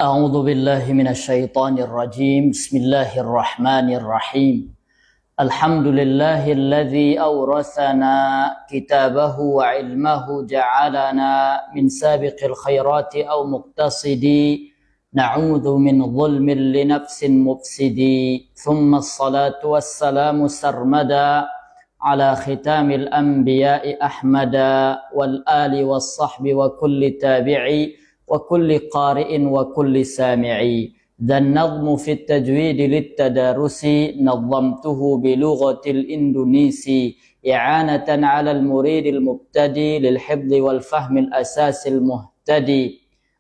أعوذ بالله من الشيطان الرجيم. بسم الله الرحمن الرحيم. الحمد لله الذي أورثنا كتابه وعلمه جعلنا من سابق الخيرات أو مقتصدي نعوذ من ظلم لنفس مفسدي ثم الصلاة والسلام سرمدا على ختام الأنبياء أحمدا والآل والصحب وكل تابعي وكل قارئ وكل سامعي. ذا النظم في التجويد للتدارس نظمته بلغة الإندونيسي إعانة على المريد المبتدي للحفظ والفهم الأساس المهتدي.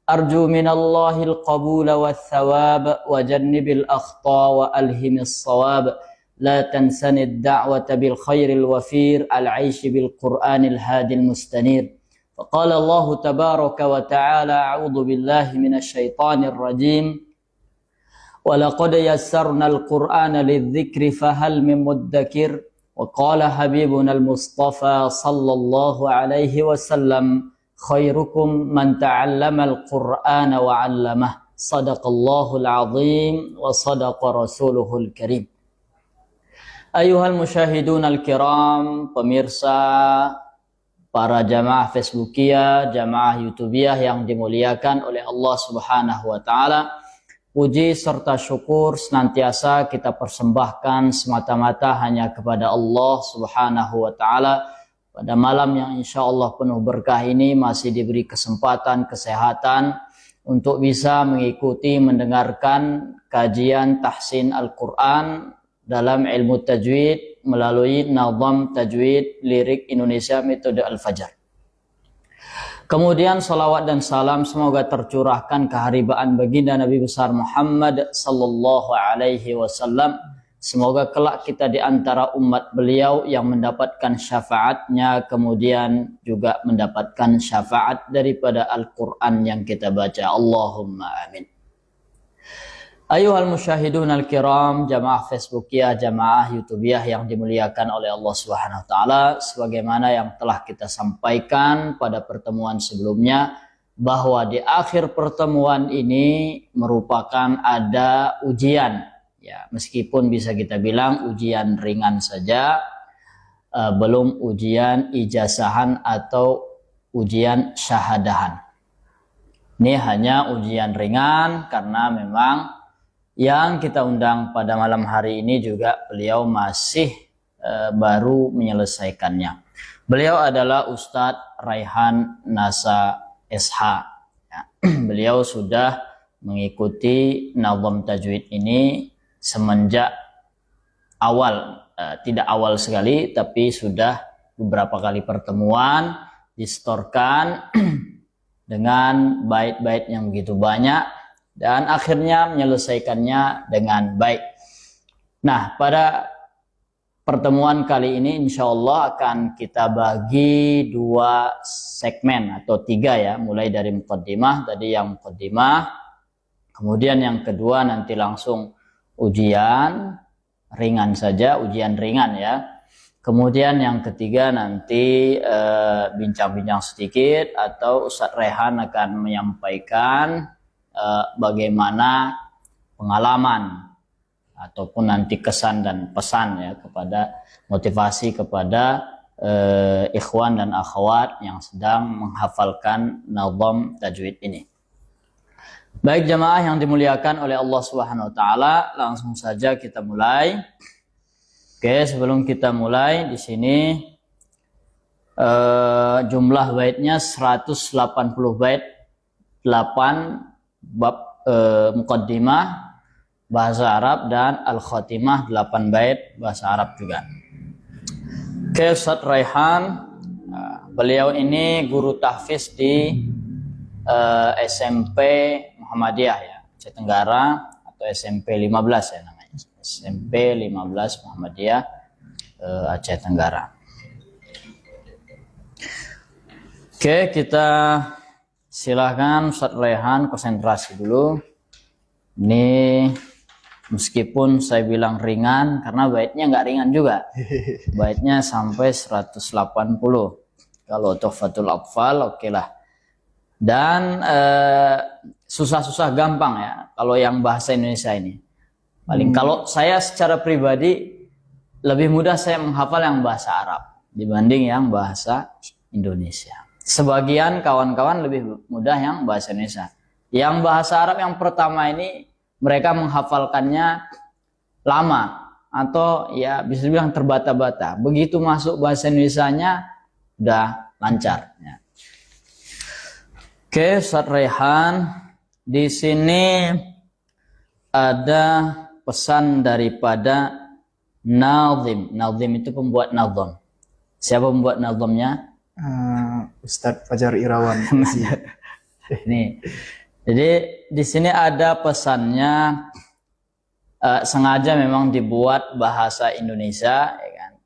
أرجو من الله القبول والثواب وجنب الأخطاء وألهم الصواب. لا تنسني الدعوة بالخير الوفير العيش بالقرآن الهادي المستنير. فقال الله تبارك وتعالى أعوذ بالله من الشيطان الرجيم ولقد يسرنا القرآن للذكر فهل من مدكر. وقال حبيبنا المصطفى صلى الله عليه وسلم خيركم من تعلم القرآن وعلمه. صدق الله العظيم وصدق رسوله الكريم. أيها المشاهدون الكرام, pemirsa, para jamaah Facebookiyah, jamaah YouTubiyah yang dimuliakan oleh Allah Subhanahu wa taala. Puji serta syukur senantiasa kita persembahkan semata-mata hanya kepada Allah Subhanahu wa taala. Pada malam yang insya Allah penuh berkah ini masih diberi kesempatan, kesehatan untuk bisa mengikuti, mendengarkan kajian tahsin Al-Quran dalam ilmu tajwid melalui Nazam Tajwid Lirik Indonesia Metode Al-Fajar. Kemudian salawat dan salam semoga tercurahkan keharibaan baginda Nabi besar Muhammad sallallahu alaihi wasallam. Semoga kelak kita di antara umat beliau yang mendapatkan syafaatnya, kemudian juga mendapatkan syafaat daripada Al-Quran yang kita baca. Allahumma amin. Ayuhal musyahidun al-kiram, jamaah Facebookiyah, jamaah YouTubiyah yang dimuliakan oleh Allah Subhanahu wa taala, sebagaimana yang telah kita sampaikan pada pertemuan sebelumnya bahwa di akhir pertemuan ini merupakan ada ujian, ya, meskipun bisa kita bilang ujian ringan saja, belum ujian ijazahan atau ujian syahadahan. Ini hanya ujian ringan karena memang yang kita undang pada malam hari ini juga beliau masih baru menyelesaikannya. Beliau adalah Ustadz Raihan Nasa SH. Ya. Beliau sudah mengikuti Nazam Tajwid ini semenjak awal, tidak awal sekali, tapi sudah beberapa kali pertemuan, distorkan dengan bait-bait yang begitu banyak, dan akhirnya menyelesaikannya dengan baik. Nah, pada pertemuan kali ini insya Allah akan kita bagi dua segmen atau tiga, ya, mulai dari muqaddimah, tadi yang muqaddimah, kemudian yang kedua nanti langsung ujian ringan saja, ujian ringan, ya. Kemudian yang ketiga nanti bincang-bincang sedikit atau Ustadz Rehan akan menyampaikan bagaimana pengalaman ataupun nanti kesan dan pesan, ya, kepada motivasi kepada ikhwan dan akhwat yang sedang menghafalkan Nazam Tajwid ini. Baik jamaah yang dimuliakan oleh Allah Subhanahu wa taala, langsung saja kita mulai. Oke, sebelum kita mulai, di sini jumlah baitnya 180 bait, 8 bab muqaddimah bahasa Arab dan al-khatimah 8 bait bahasa Arab juga. Oke, Ustadz Raihan, beliau ini guru tahfiz di SMP Muhammadiyah, ya, Aceh Tenggara, atau SMP 15 ya namanya. SMP 15 Muhammadiyah Aceh Tenggara. Oke, kita silahkan Ustadz Raihan konsentrasi dulu. Ini Meskipun saya bilang ringan karena baitnya nggak ringan juga. Baitnya sampai 180. Kalau Tuhfatul Atfal oke lah. Dan susah-susah gampang ya kalau yang bahasa Indonesia ini. Paling kalau saya secara pribadi lebih mudah saya menghafal yang bahasa Arab dibanding yang bahasa Indonesia. Sebagian kawan-kawan lebih mudah yang bahasa Indonesia. Yang bahasa Arab yang pertama ini mereka menghafalkannya lama atau ya bisa dibilang terbata-bata. Begitu masuk bahasa Indonesianya udah lancar. Ya. Oke, Ustaz Rehan, di sini ada pesan daripada Nazim. Nazim itu pembuat nazam. Siapa pembuat nazamnya? Ustadz Fajar Irawan. Nih, jadi di sini ada pesannya, sengaja memang dibuat bahasa Indonesia, ya kan,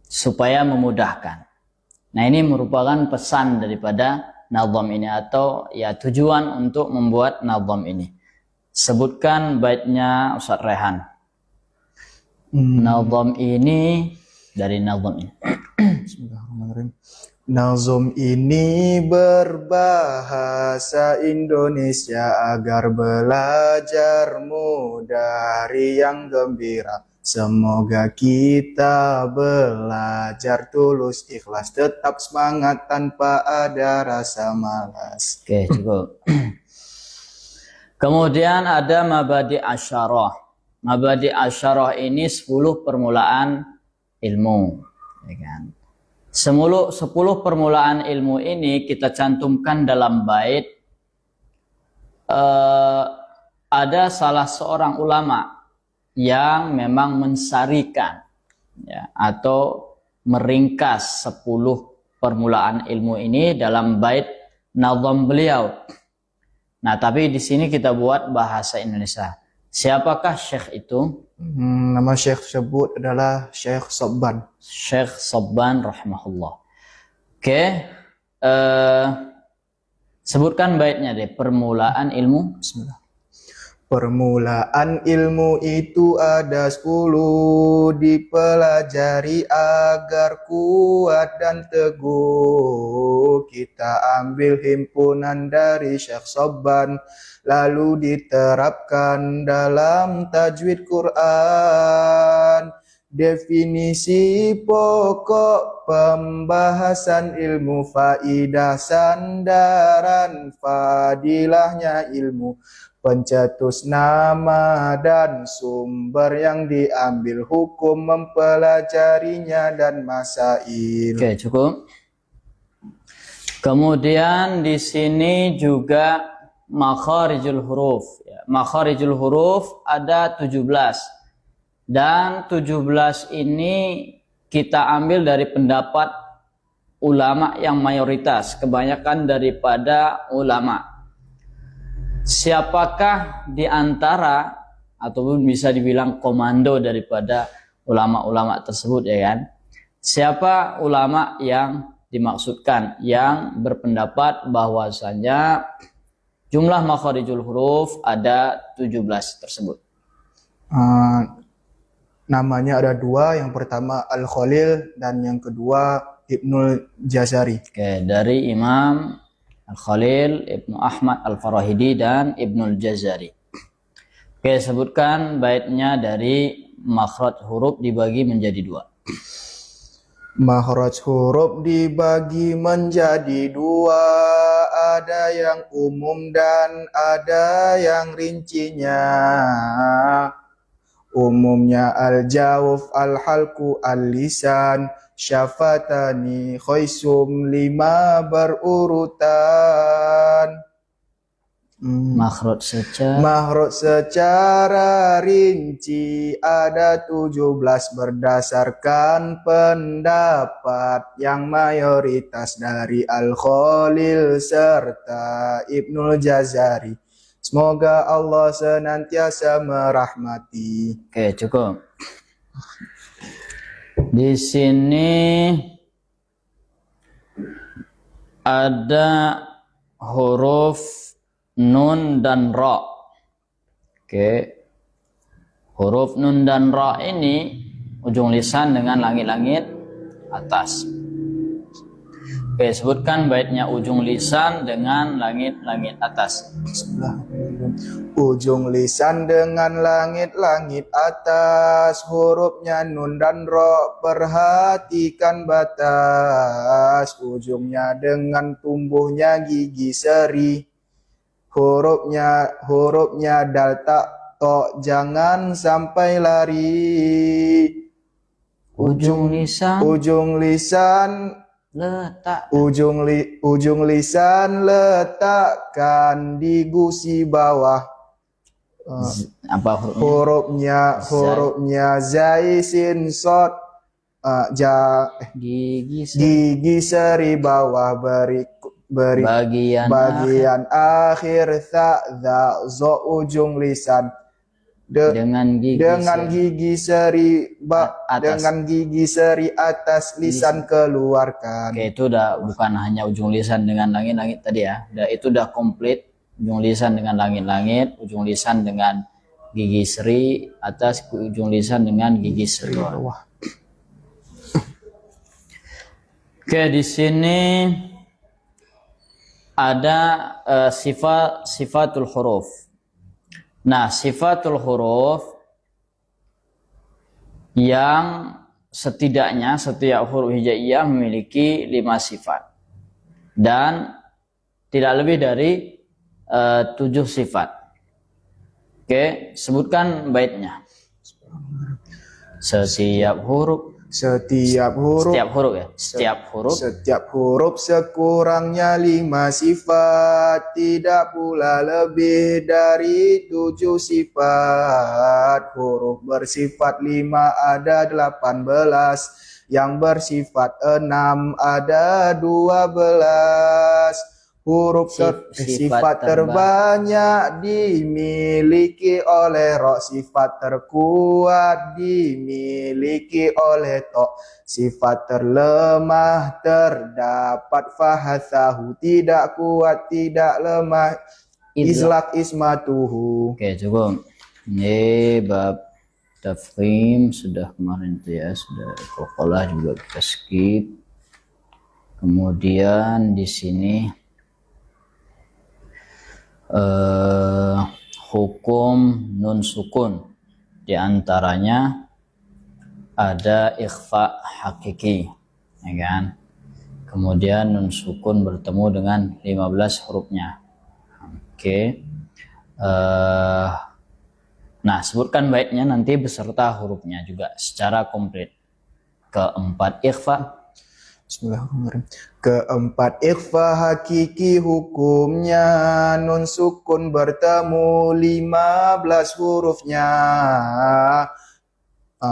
supaya memudahkan. Nah ini merupakan pesan daripada nazam ini atau ya tujuan untuk membuat nazam ini. Sebutkan baitnya Ustaz Rehan. Nazam ini dari nazam ini. Bismillahirrahmanirrahim. Nazam ini berbahasa Indonesia agar belajar mudah, riang gembira. Semoga kita belajar tulus ikhlas, tetap semangat tanpa ada rasa malas. Oke, cukup. Kemudian ada mabadi asyarah. Mabadi asyarah ini 10 permulaan ilmu, ya kan? 10 permulaan ilmu ini kita cantumkan dalam bait. Ada salah seorang ulama yang memang mensarikan ya, atau meringkas 10 permulaan ilmu ini dalam bait nazam beliau. Nah, tapi di sini kita buat bahasa Indonesia. Siapakah syekh itu? Nama syekh tersebut adalah Syekh Sobban. Syekh Sobban rahimahullah. Oke, sebutkan baitnya deh, permulaan ilmu. Bismillah. Permulaan ilmu itu ada 10, dipelajari agar kuat dan teguh. Kita ambil himpunan dari Syekh Sobban, lalu diterapkan dalam tajwid Quran. Definisi pokok pembahasan ilmu, faidah sandaran fadilahnya ilmu, pencetus nama dan sumber yang diambil, hukum mempelajarinya dan masail. Oke, cukup. Kemudian di sini juga makharijul huruf. Ya, makharijul huruf ada 17. Dan 17 ini kita ambil dari pendapat ulama yang mayoritas, kebanyakan daripada ulama. Siapakah di antara ataupun bisa dibilang komando daripada ulama-ulama tersebut, ya kan? Siapa ulama yang dimaksudkan yang berpendapat bahwasanya jumlah makharijul huruf ada 17 tersebut? Namanya ada 2, yang pertama Al-Khalil dan yang kedua Ibnul Jazari. Oke, dari Imam Al-Khalil, Ibnu Ahmad Al-Farahidi dan Ibnul Jazari. Oke, sebutkan baitnya dari makhraj huruf dibagi menjadi 2. Makhraj huruf dibagi menjadi 2, ada yang umum dan ada yang rincinya. Umumnya al-jawf, al-halku, al-lisan, syafatani, khaisum, 5 berurutan. Makhraj secara rinci ada 17 berdasarkan pendapat yang mayoritas dari Al-Khalil serta Ibnul Jazari. Semoga Allah senantiasa merahmati. Oke, cukup. Di sini ada huruf nun dan ra. Oke. Huruf nun dan ra ini ujung lisan dengan langit-langit atas. Oke, sebutkan baitnya ujung lisan dengan langit-langit atas. Ujung lisan dengan langit-langit atas, hurufnya nun dan ro, perhatikan batas. Ujungnya dengan tumbuhnya gigi seri, hurufnya dal tak to, jangan sampai lari. Ujung lisan letak. Ujung lisan letakkan di gusi bawah. Apa hurufnya? Hurufnya zai sin sod, gigi seri bawah, bagian akhir ta za zo, ujung lisan dengan gigi seri atas, lisan keluarkan. Oke, itu udah bukan hanya ujung lisan dengan langit-langit tadi ya. Itu udah komplit. Ujung lisan dengan langit-langit, ujung lisan dengan gigi seri atas, ujung lisan dengan gigi seri bawah. Oke, di sini ada sifatul huruf. Nah, sifatul huruf yang setidaknya setiap huruf hijaiyah memiliki 5 sifat dan tidak lebih dari 7 sifat. Oke, sebutkan baitnya. Setiap huruf sekurangnya 5 sifat, tidak pula lebih dari 7 sifat. Huruf bersifat 5 ada 18, yang bersifat 6 ada 12. Huruf sifat terbanyak dimiliki oleh ro, sifat terkuat dimiliki oleh to, sifat terlemah terdapat fahathahu, tidak kuat tidak lemah izlak ismatuhu. Oke, cukup. Ini bab tafkhim sudah kemarin tuh ya, sudah qalqalah juga kita skip. Kemudian di sini hukum nun sukun, di antaranya ada ikhfa hakiki, ya kan? Kemudian nun sukun bertemu dengan 15 hurufnya. Oke. Nah, sebutkan baitnya nanti beserta hurufnya juga secara komplit. Keempat, ikhfa. Bismillahirrahmanirrahim. Keempat, ikhfa hakiki hukumnya, nun sukun bertemu 15 hurufnya.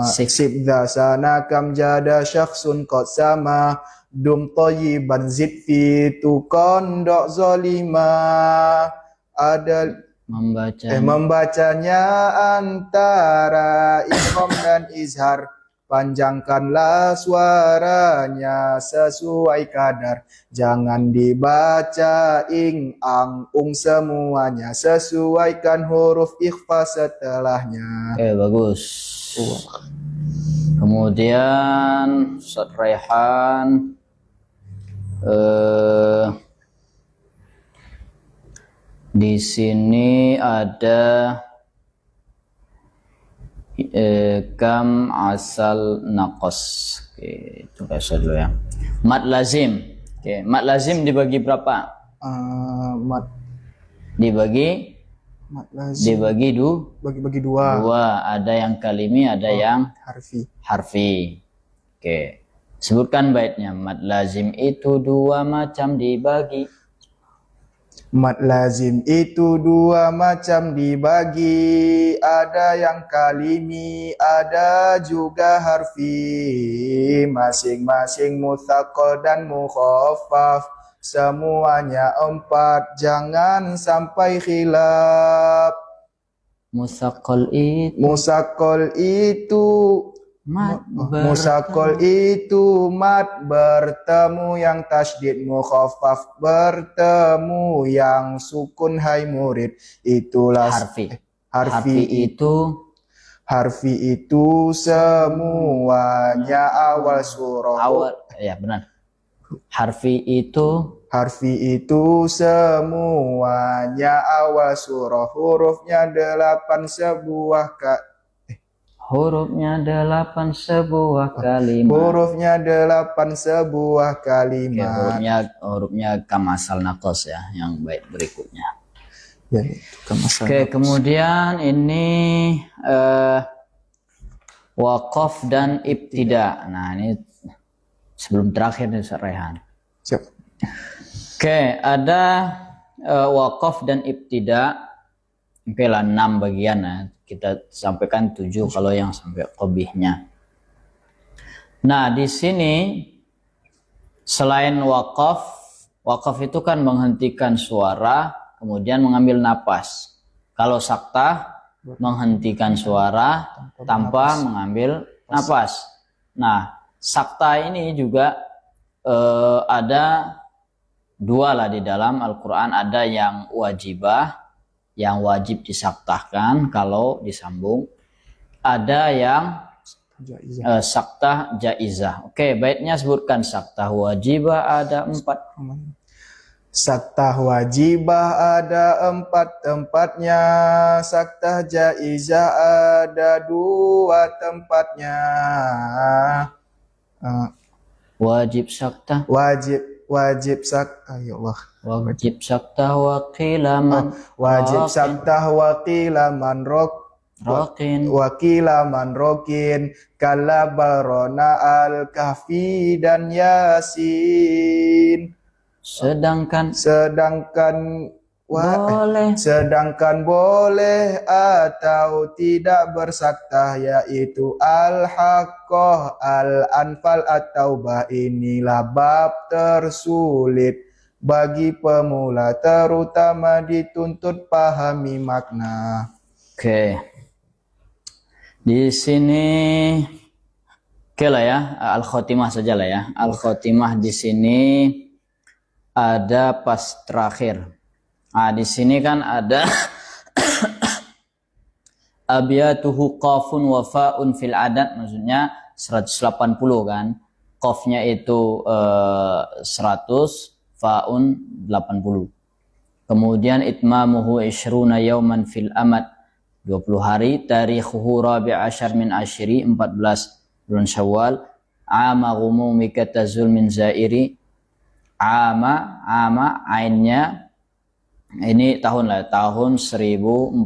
Sibda sana kam jada syakhsun qad sama, dum thayyiban zid fi tukon dok zolima. Ada membacanya antara idgham dan izhar, panjangkanlah suaranya sesuai kadar, jangan dibaca ing ang ung semuanya, sesuaikan huruf ikhfa setelahnya. Oke, bagus. Kemudian Ustaz Raihan di sini ada kam asal naqas. Oke, itu bahasa dulu ya. Mad lazim. Oke, mad lazim dibagi berapa? Dibagi dua. Ada yang kalimi, ada yang harfi. Oke. Sebutkan baitnya. Mad lazim itu 2 macam dibagi. Mad lazim itu 2 macam dibagi, ada yang kalimi, ada juga harfi, masing-masing mutsaqqal dan mukhaffaf, semuanya 4, jangan sampai khilaf. Musaqqal itu mad bertemu yang tasydid, mukhaffaf bertemu yang sukun, hai murid. Itulah harfi itu Harfi itu semuanya awal surah. Awal, ya benar. Harfi itu semuanya awal surah. Hurufnya 8 sebuah hurufnya 8 sebuah kalimat. Hurufnya 8 sebuah Oke, kalimat. hurufnya kamasal naqas ya, yang baik berikutnya. Ya, itu kemasan. Oke, kemudian ini waqaf dan ibtida. Nah, ini sebelum terakhir nih Rehan. Siap. Oke, ada waqaf dan ibtida. Oke lah 6 bagian ya. Kita sampaikan 7 kalau yang sampai qabihnya. Nah, di sini selain waqaf itu kan menghentikan suara kemudian mengambil napas. Kalau saktah menghentikan suara tanpa mengambil napas. Nah, saktah ini juga ada 2 lah di dalam Al-Quran. Ada yang wajibah, yang wajib disaktahkan kalau disambung. Ada yang saktah jaizah. Oke, baiknya sebutkan saktah wajibah ada 4. Saktah wajibah ada 4 tempatnya, saktah jaizah ada 2 tempatnya. Wajib saktah, Wajib saktah, ya Allah. wajib saktah wa qila man Wajib saktah wa qila man raqin. rokin kala barona al-kahfi dan yasin. Sedangkan boleh atau tidak bersaktah, yaitu al-haqqah, al-anfal atau inilah bab tersulit bagi pemula, terutama dituntut pahami makna. Oke. Di sini oke lah ya, al-khotimah saja lah ya. Al-khotimah di sini ada pas terakhir. Nah, di sini kan ada abiyatuhu qafun wa fa'un fil adad, maksudnya 180 kan. Qafnya itu 100, fa'un 80. Kemudian itmamuhu ishruna yawman fil amad, 20 hari. Tarikhuhu rabi' asyar min asyri, 14 bulan Syawal. Ama ghumumika tazul min zairi. Ama ainnya ini tahun lah, tahun 1448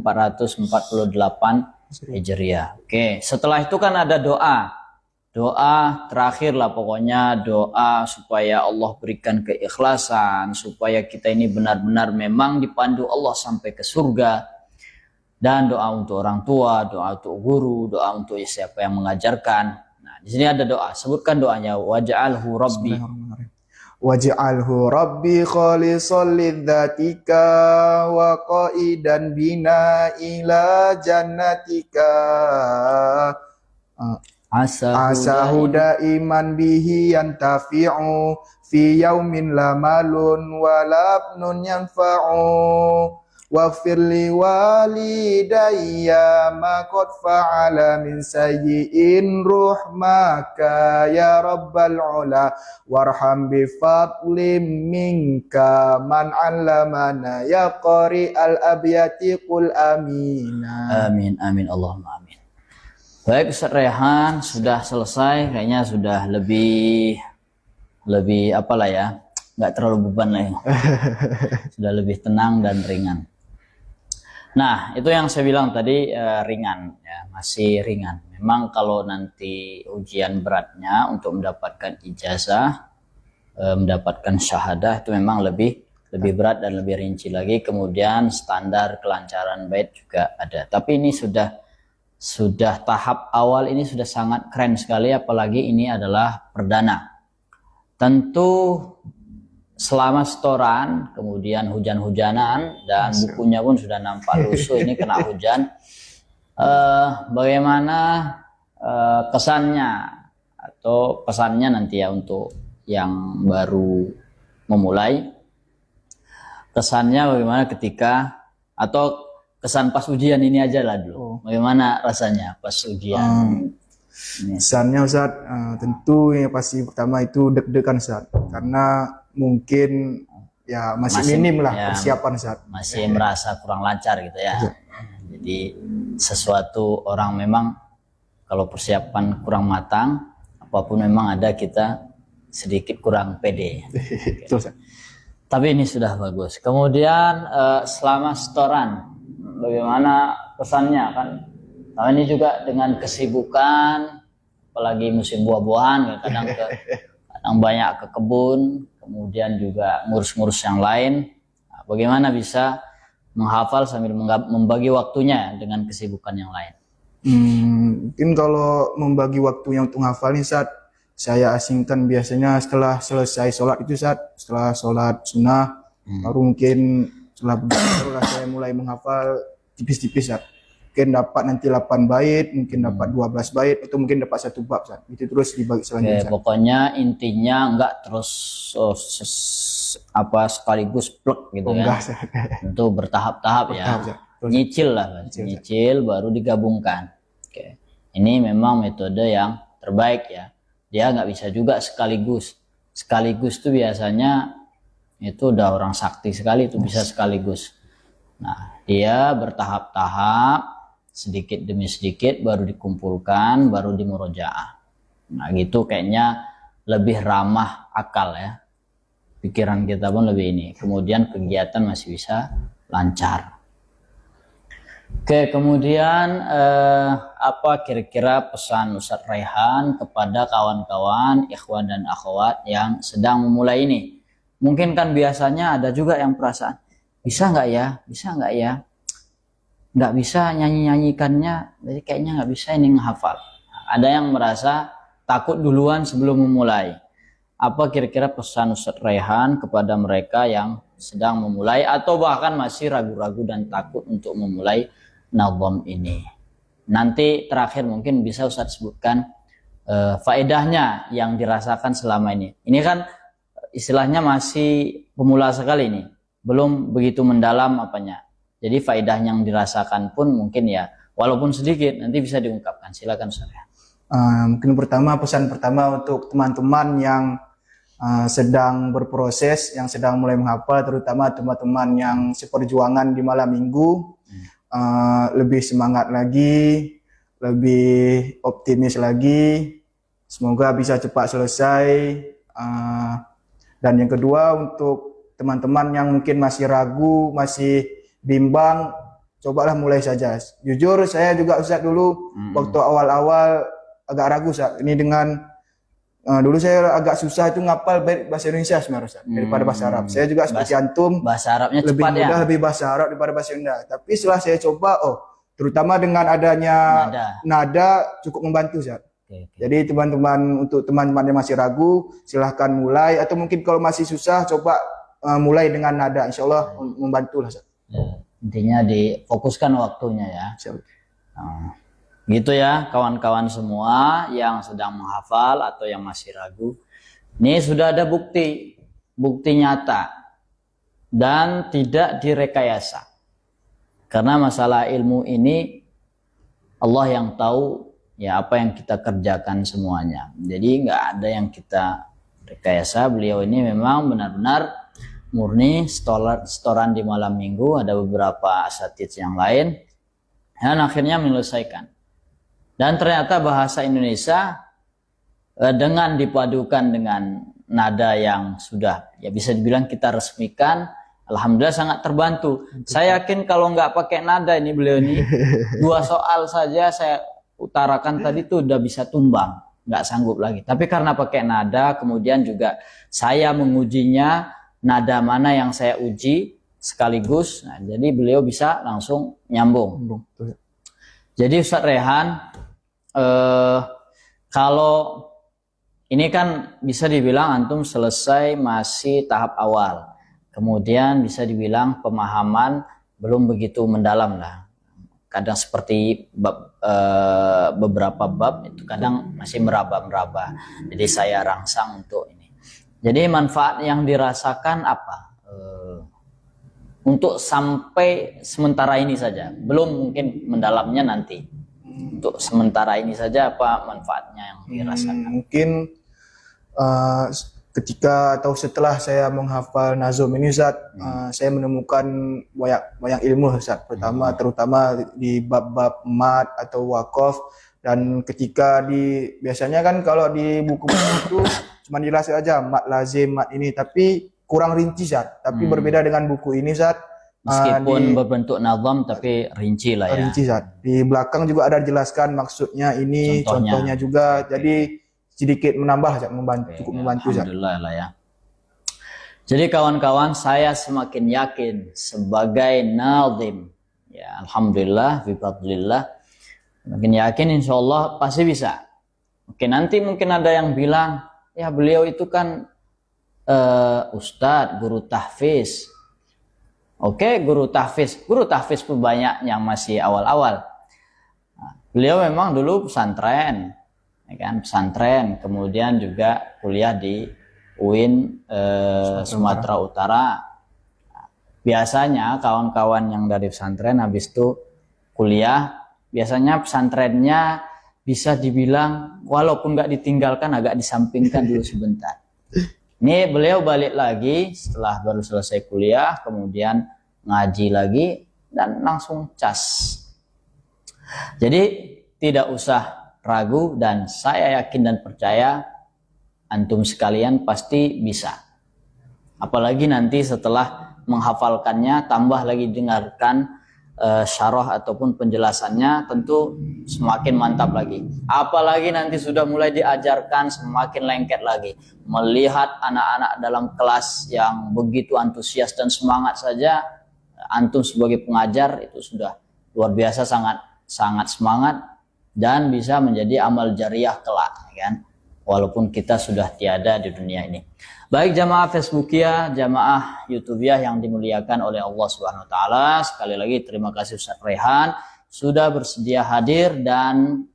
Hijriah. Oke, setelah itu kan ada doa terakhir lah, pokoknya doa supaya Allah berikan keikhlasan, supaya kita ini benar-benar memang dipandu Allah sampai ke surga, dan doa untuk orang tua, doa untuk guru, doa untuk siapa yang mengajarkan. Nah, di sini ada doa, sebutkan doanya. Waj'alhu rabbi, Waj'alhu rabbi khalisan lidzatika wa qaidan bina ila jannatika. Asahu daiman bihi yantafi'u fi yaumin la malun wa labnun yanfa'u. Waghfir li walidayya ma qad fa'ala min sayyi'in ruhmaka ya rabbal ula warham bi fadlim minka man 'allamana ya qari al abyati qul amina. Amin amin Allahumma amin. Baik, Ustaz Rehan sudah selesai, kayaknya sudah lebih apalah ya, nggak terlalu beban lah ya. Sudah lebih tenang dan ringan. Nah, itu yang saya bilang tadi, ringan ya, masih ringan. Memang kalau nanti ujian beratnya untuk mendapatkan ijazah, mendapatkan syahadah itu memang lebih berat dan lebih rinci lagi. Kemudian standar kelancaran bait juga ada. Tapi ini sudah tahap awal, ini sudah sangat keren sekali, apalagi ini adalah perdana. Tentu selama setoran, kemudian hujan-hujanan, dan bukunya pun sudah nampak lusuh, ini kena hujan. Bagaimana kesannya atau pesannya nanti ya untuk yang baru memulai? Kesannya bagaimana kesan pas ujian ini aja lah dulu. Oh. Bagaimana rasanya pas ujian? Ini. Kesannya Ustaz, tentu yang pasti pertama itu deg-degan Ustaz, karena mungkin ya masih minim lah ya, persiapan Ustaz. Masih merasa kurang lancar gitu ya. Jadi sesuatu orang memang kalau persiapan kurang matang, apapun memang ada kita sedikit kurang pede. Betul, Ustaz. Tapi ini sudah bagus. Kemudian selama setoran, bagaimana pesannya kan? Nah, ini juga dengan kesibukan, apalagi musim buah-buahan, ya, kadang banyak ke kebun, kemudian juga ngurus-ngurus yang lain. Nah, bagaimana bisa menghafal sambil membagi waktunya dengan kesibukan yang lain? Mungkin kalau membagi waktunya untuk menghafal ini Ustaz, saya asingkan biasanya setelah selesai sholat itu Ustaz, setelah sholat sunnah, baru mungkin setelah barulah saya mulai menghafal tipis-tipis Ustaz. Mungkin dapat nanti 8 bait, mungkin dapat 12 bait, atau mungkin dapat 1 bab Ustaz. Itu terus dibagi selanjutnya. Oke, pokoknya intinya enggak terus sekaligus plek gitu ya. Enggak, Ustaz. Tentu bertahap-tahap ya. Ustaz. Nyicil lah, nyicil baru digabungkan. Oke. Ini memang metode yang terbaik ya. Dia nggak bisa juga sekaligus. Sekaligus tuh biasanya itu udah orang sakti sekali itu bisa sekaligus. Nah, dia bertahap-tahap, sedikit demi sedikit baru dikumpulkan, baru dimurojaah. Nah, gitu kayaknya lebih ramah akal ya. Pikiran kita pun lebih ini. Kemudian kegiatan masih bisa lancar. Oke, kemudian apa kira-kira pesan Ustadz Raihan kepada kawan-kawan, ikhwan dan akhwat yang sedang memulai ini? Mungkin kan biasanya ada juga yang perasaan, bisa nggak ya? Bisa nggak ya? Nggak bisa nyanyi-nyanyikannya, jadi kayaknya nggak bisa ini menghafal. Ada yang merasa takut duluan sebelum memulai. Apa kira-kira pesan Ustadz Raihan kepada mereka yang sedang memulai atau bahkan masih ragu-ragu dan takut untuk memulai nazam ini? Nanti terakhir mungkin bisa Ustadz sebutkan faedahnya yang dirasakan selama ini. Ini kan istilahnya masih pemula sekali nih, belum begitu mendalam apanya. Jadi faedah yang dirasakan pun mungkin ya, walaupun sedikit, nanti bisa diungkapkan. Silakan Ustaz. Mungkin pesan pertama untuk teman-teman yang sedang berproses, yang sedang mulai menghafal, terutama teman-teman yang seperjuangan di malam minggu, lebih semangat lagi, lebih optimis lagi. Semoga bisa cepat selesai. Dan yang kedua untuk teman-teman yang mungkin masih ragu, masih bimbang, cobalah mulai saja. Jujur saya juga Ustaz dulu waktu awal-awal agak ragu Ustaz. Ini dengan dulu saya agak susah itu ngapal bahasa Indonesia sebenarnya Ustaz, daripada bahasa Arab. Saya juga seperti antum, bahasa Arabnya lebih cepat mudah ya? lebih bahasa Arab daripada bahasa Sunda. Tapi setelah saya coba, terutama dengan adanya nada cukup membantu Ustaz. Oke. Jadi untuk teman-teman yang masih ragu, silahkan mulai, atau mungkin kalau masih susah coba mulai dengan nada, insya Allah membantu lah Ustaz. Ya, intinya difokuskan waktunya ya. Gitu ya kawan-kawan semua yang sedang menghafal atau yang masih ragu. Ini sudah ada bukti nyata dan tidak direkayasa. Karena masalah ilmu ini Allah yang tahu ya apa yang kita kerjakan semuanya. Jadi nggak ada yang kita rekayasa. Beliau ini memang benar-benar murni setoran di malam minggu, ada beberapa asatidz yang lain, dan akhirnya menyelesaikan. Dan ternyata bahasa Indonesia dengan dipadukan dengan nada yang sudah ya bisa dibilang kita resmikan, alhamdulillah sangat terbantu. Saya yakin kalau nggak pakai nada ini beliau ini 2 soal saja saya utarakan tadi tuh udah bisa tumbang, nggak sanggup lagi. Tapi karena pakai nada, kemudian juga saya mengujinya nada mana yang saya uji sekaligus, nah, jadi beliau bisa langsung nyambung. Jadi Ustadz Raihan, kalau ini kan bisa dibilang antum selesai masih tahap awal, kemudian bisa dibilang pemahaman belum begitu mendalam lah. Kadang seperti beberapa bab itu kadang masih meraba-meraba. Jadi saya rangsang untuk ini. Jadi manfaat yang dirasakan apa? untuk sampai sementara ini saja, belum mungkin mendalamnya nanti. Untuk sementara ini saja apa manfaatnya yang dirasakan? Mungkin ketika atau setelah saya menghafal nazom ini Ustaz, saya menemukan banyak ilmu Ustaz. Terutama di bab-bab mat atau wakaf, dan ketika biasanya kan kalau di buku-buku itu cuma jelas aja mat lazim, mat ini, tapi kurang rinci Ustaz. Tapi berbeda dengan buku ini Ustaz. Meskipun berbentuk nazam tapi rinci lah ya. Rinci Ustaz. Di belakang juga ada dijelaskan maksudnya ini, contohnya juga. Jadi sedikit menambah Ustaz, cukup membantu Ustaz. Alhamdulillah lah ya. Jadi kawan-kawan, saya semakin yakin sebagai nazim. Ya, alhamdulillah, bifadlillah. Semakin yakin insyaallah pasti bisa. Oke, nanti mungkin ada yang bilang, ya beliau itu kan ustadz, guru tahfiz. Oke, guru tahfiz pun banyak yang masih awal-awal. Beliau memang dulu pesantren, ya kan, pesantren, kemudian juga kuliah di UIN Sumatera Utara. Biasanya kawan-kawan yang dari pesantren habis itu kuliah, biasanya pesantrennya bisa dibilang walaupun nggak ditinggalkan agak disampingkan dulu sebentar. Ini beliau balik lagi setelah baru selesai kuliah, kemudian ngaji lagi dan langsung cas. Jadi tidak usah ragu, dan saya yakin dan percaya antum sekalian pasti bisa. Apalagi nanti setelah menghafalkannya, tambah lagi dengarkan syarah ataupun penjelasannya, tentu semakin mantap lagi. Apalagi nanti sudah mulai diajarkan, semakin lengket lagi. Melihat anak-anak dalam kelas yang begitu antusias dan semangat saja, antum sebagai pengajar itu sudah luar biasa, sangat semangat dan bisa menjadi amal jariah kelak, kan? Walaupun kita sudah tiada di dunia ini. Baik jamaah Facebookia, jamaah YouTubia yang dimuliakan oleh Allah Subhanahu wa taala, sekali lagi terima kasih Ustaz Rehan sudah bersedia hadir, dan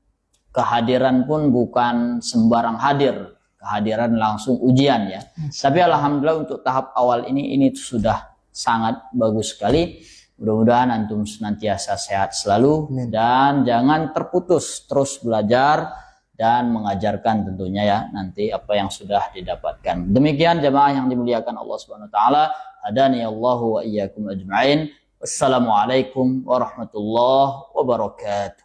kehadiran pun bukan sembarang hadir, kehadiran langsung ujian ya. Tapi alhamdulillah untuk tahap awal ini sudah sangat bagus sekali. Mudah-mudahan antum senantiasa sehat selalu dan jangan terputus, terus belajar dan mengajarkan tentunya ya nanti apa yang sudah didapatkan. Demikian jamaah yang dimuliakan Allah Subhanahu wa taala, hadani Allahu wa iyyakum ajma'in. Wassalamualaikum warahmatullahi wabarakatuh.